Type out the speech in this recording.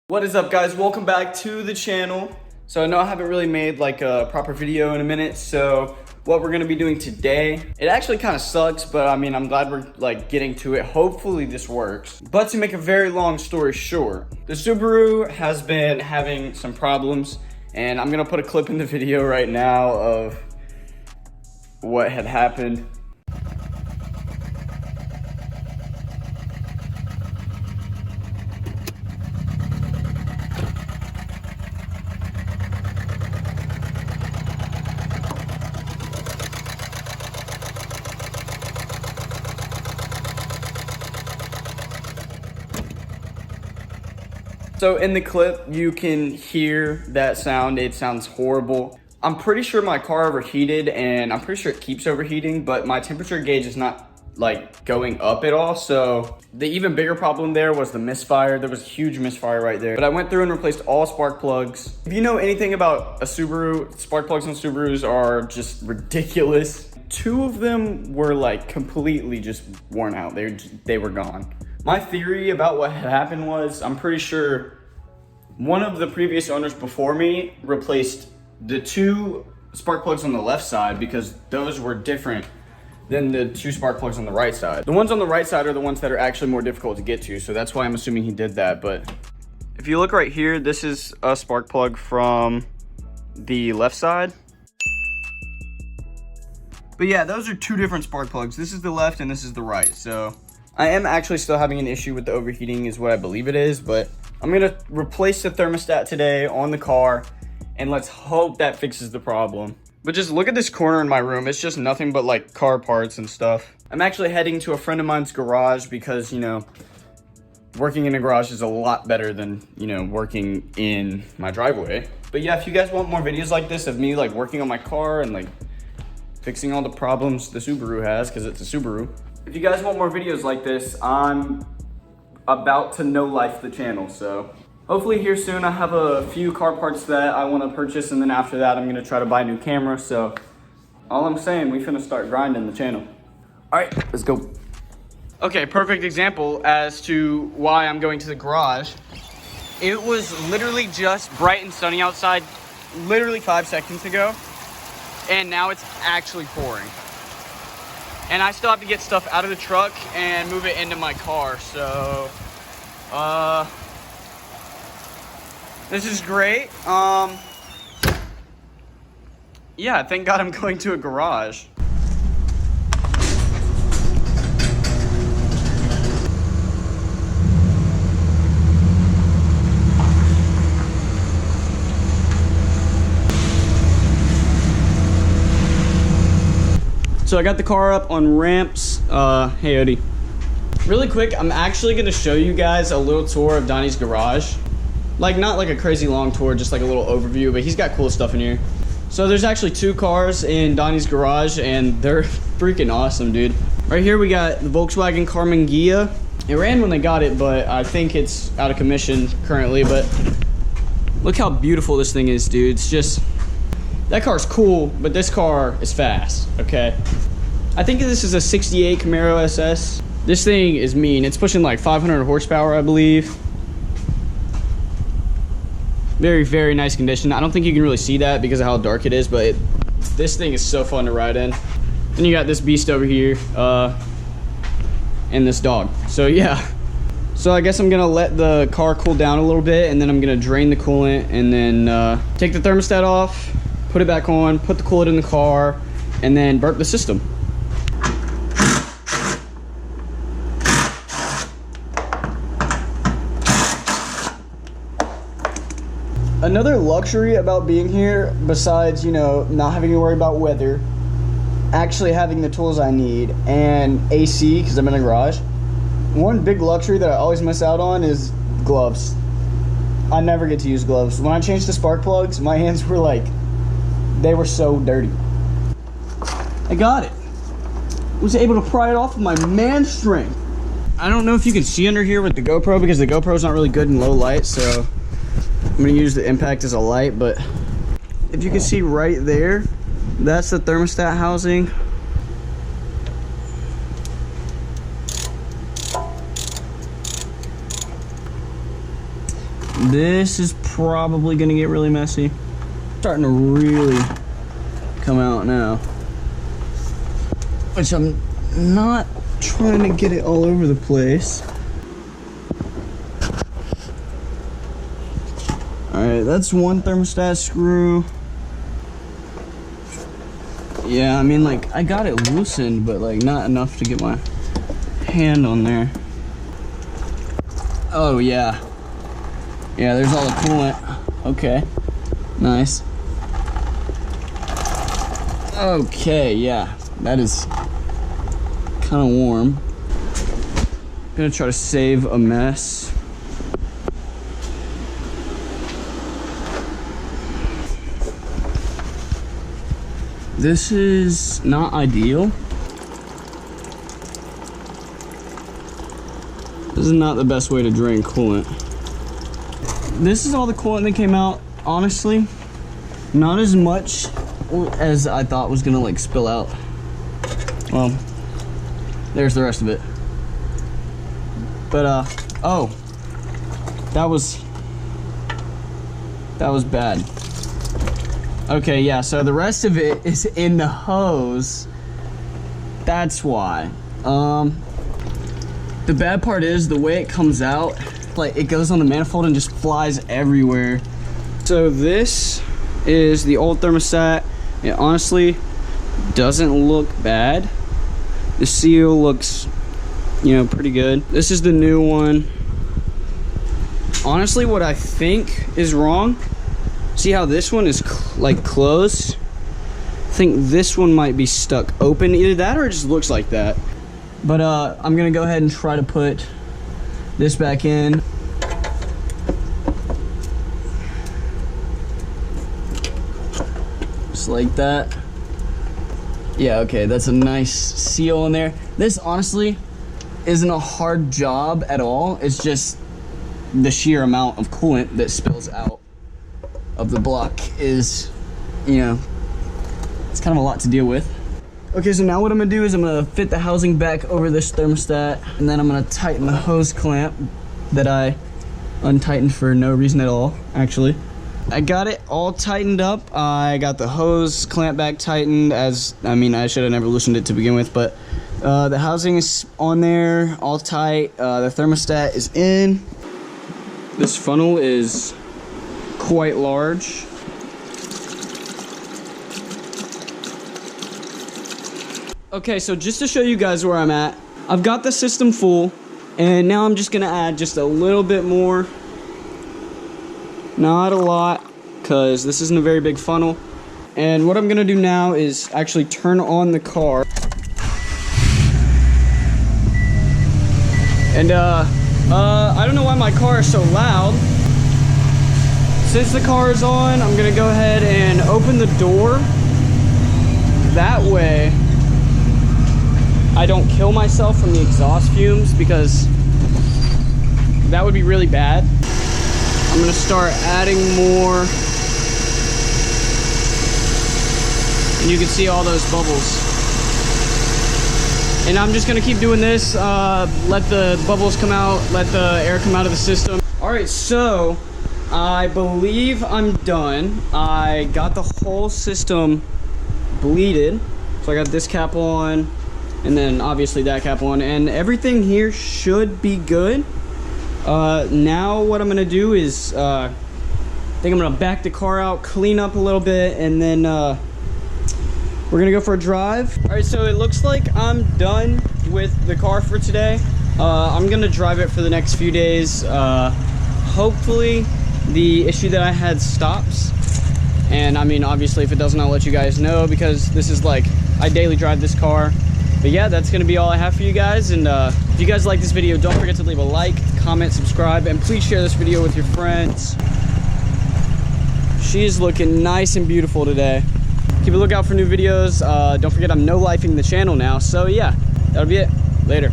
What is up, guys? Welcome back to the channel. So I know I haven't really made like a proper video in a minute, so what we're gonna be doing today, it actually kind of sucks, but I mean, I'm glad we're like getting to it. Hopefully this works. But to make a very long story short, the Subaru has been having some problems, and I'm gonna put a clip in the video right now of what had happened. So in the clip, you can hear that sound. It sounds horrible. I'm pretty sure my car overheated, and I'm pretty sure it keeps overheating, but my temperature gauge is not like going up at all. So the even bigger problem there was the misfire. There was a huge misfire right there. But I went through and replaced all spark plugs. If you know anything about a Subaru, spark plugs on Subarus are just ridiculous. Two of them were like completely just worn out. They were gone. My theory about what had happened was, I'm pretty sure one of the previous owners before me replaced the two spark plugs on the left side because those were different than the two spark plugs on the right side. The ones on the right side are the ones that are actually more difficult to get to, so that's why I'm assuming he did that. But if you look right here, this is a spark plug from the left side. But yeah, those are two different spark plugs. This is the left and this is the right. So I am actually still having an issue with the overheating is what I believe it is, but I'm gonna replace the thermostat today on the car, and let's hope that fixes the problem. But just look at this corner in my room. It's just nothing but like car parts and stuff. I'm actually heading to a friend of mine's garage because, you know, working in a garage is a lot better than, you know, working in my driveway. But yeah, if you guys want more videos like this of me like working on my car and like fixing all the problems the Subaru has, because it's a Subaru. If you guys want more videos like this, I'm about to no life the channel, so hopefully here soon. I have a few car parts that I want to purchase, and then after that I'm going to try to buy a new camera. So all I'm saying, we finna start grinding the channel. All right, let's go. Okay, perfect example as to why I'm going to the garage. It was literally just bright and sunny outside literally 5 seconds ago, and now it's actually pouring. And I still have to get stuff out of the truck and move it into my car. So, this is great. Yeah, thank God I'm going to a garage. So I got the car up on ramps. Hey Odie. Really quick, I'm actually gonna show you guys a little tour of Donnie's garage. Like, not like a crazy long tour, just like a little overview, but he's got cool stuff in here. So there's actually two cars in Donnie's garage, and they're freaking awesome, dude. Right here we got the Volkswagen Carmen Ghia. It ran when they got it, but I think it's out of commission currently. But look how beautiful this thing is, dude. It's just, that car's cool, but this car is fast, okay? I think this is a 68 Camaro SS. This thing is mean. It's pushing like 500 horsepower, I believe. Very, very nice condition. I don't think you can really see that because of how dark it is, but this thing is so fun to ride in. And you got this beast over here, and this dog. So yeah. So I guess I'm gonna let the car cool down a little bit, and then I'm gonna drain the coolant, and then take the thermostat off, put it back on, put the coolant in the car, and then burp the system. Another luxury about being here, besides, you know, not having to worry about weather, actually having the tools I need, and AC, because I'm in a garage. One big luxury that I always miss out on is gloves. I never get to use gloves. When I changed to spark plugs, my hands were like, they were so dirty. I got it. Was able to pry it off with my man strength. I don't know if you can see under here with the GoPro because the GoPro's not really good in low light, so I'm gonna use the impact as a light. But if you can see right there, that's the thermostat housing. This is probably gonna get really messy. Starting to really come out now. Which I'm not trying to get it all over the place. Alright, that's one thermostat screw. Yeah, I mean, like, I got it loosened, but like not enough to get my hand on there. Oh yeah. Yeah, there's all the coolant. Okay, nice. Okay, yeah, that is kind of warm. Gonna try to save a mess. This is not ideal. This is not the best way to drain coolant. This is all the coolant that came out. Honestly, not as much as I thought was gonna like spill out. Well, there's the rest of it. But oh, that was bad. Okay, yeah, so the rest of it is in the hose. That's why. The bad part is the way it comes out, like it goes on the manifold and just flies everywhere. So this is the old thermostat. It honestly doesn't look bad. The seal looks, you know, pretty good. This is the new one. Honestly, what I think is wrong, see how this one is like closed? I think this one might be stuck open. Either that or it just looks like that. But I'm gonna go ahead and try to put this back in. Just like that. Yeah, okay, that's a nice seal in there. This honestly isn't a hard job at all. It's just the sheer amount of coolant that spills out of the block is, you know, it's kind of a lot to deal with. Okay, so now what I'm gonna do is I'm gonna fit the housing back over this thermostat, and then I'm gonna tighten the hose clamp that I untightened for no reason at all, actually. I got it all tightened up. I got the hose clamp back tightened, as, I mean, I should have never loosened it to begin with, but the housing is on there, all tight. The thermostat is in. This funnel is quite large. Okay, so just to show you guys where I'm at, I've got the system full, and now I'm just gonna add just a little bit more. Not a lot, because this isn't a very big funnel. And what I'm gonna do now is actually turn on the car. And I don't know why my car is so loud. Since the car is on, I'm gonna go ahead and open the door. That way, I don't kill myself from the exhaust fumes, because that would be really bad. I'm gonna start adding more. And you can see all those bubbles. And I'm just gonna keep doing this, let the bubbles come out, let the air come out of the system. All right, so I believe I'm done. I got the whole system bleeded. So I got this cap on, and then obviously that cap on, and everything here should be good. Now what I'm gonna do is, I think I'm gonna back the car out, clean up a little bit, and then we're gonna go for a drive. All right, so it looks like I'm done with the car for today. I'm gonna drive it for the next few days. Hopefully the issue that I had stops. And I mean, obviously if it doesn't, I'll let you guys know, because this is like, I daily drive this car. But yeah, that's gonna be all I have for you guys. And if you guys like this video, don't forget to leave a like, comment, subscribe, and please share this video with your friends. She is looking nice and beautiful today. Keep a lookout for new videos. Don't forget I'm no-lifing the channel now. So yeah, that'll be it. Later.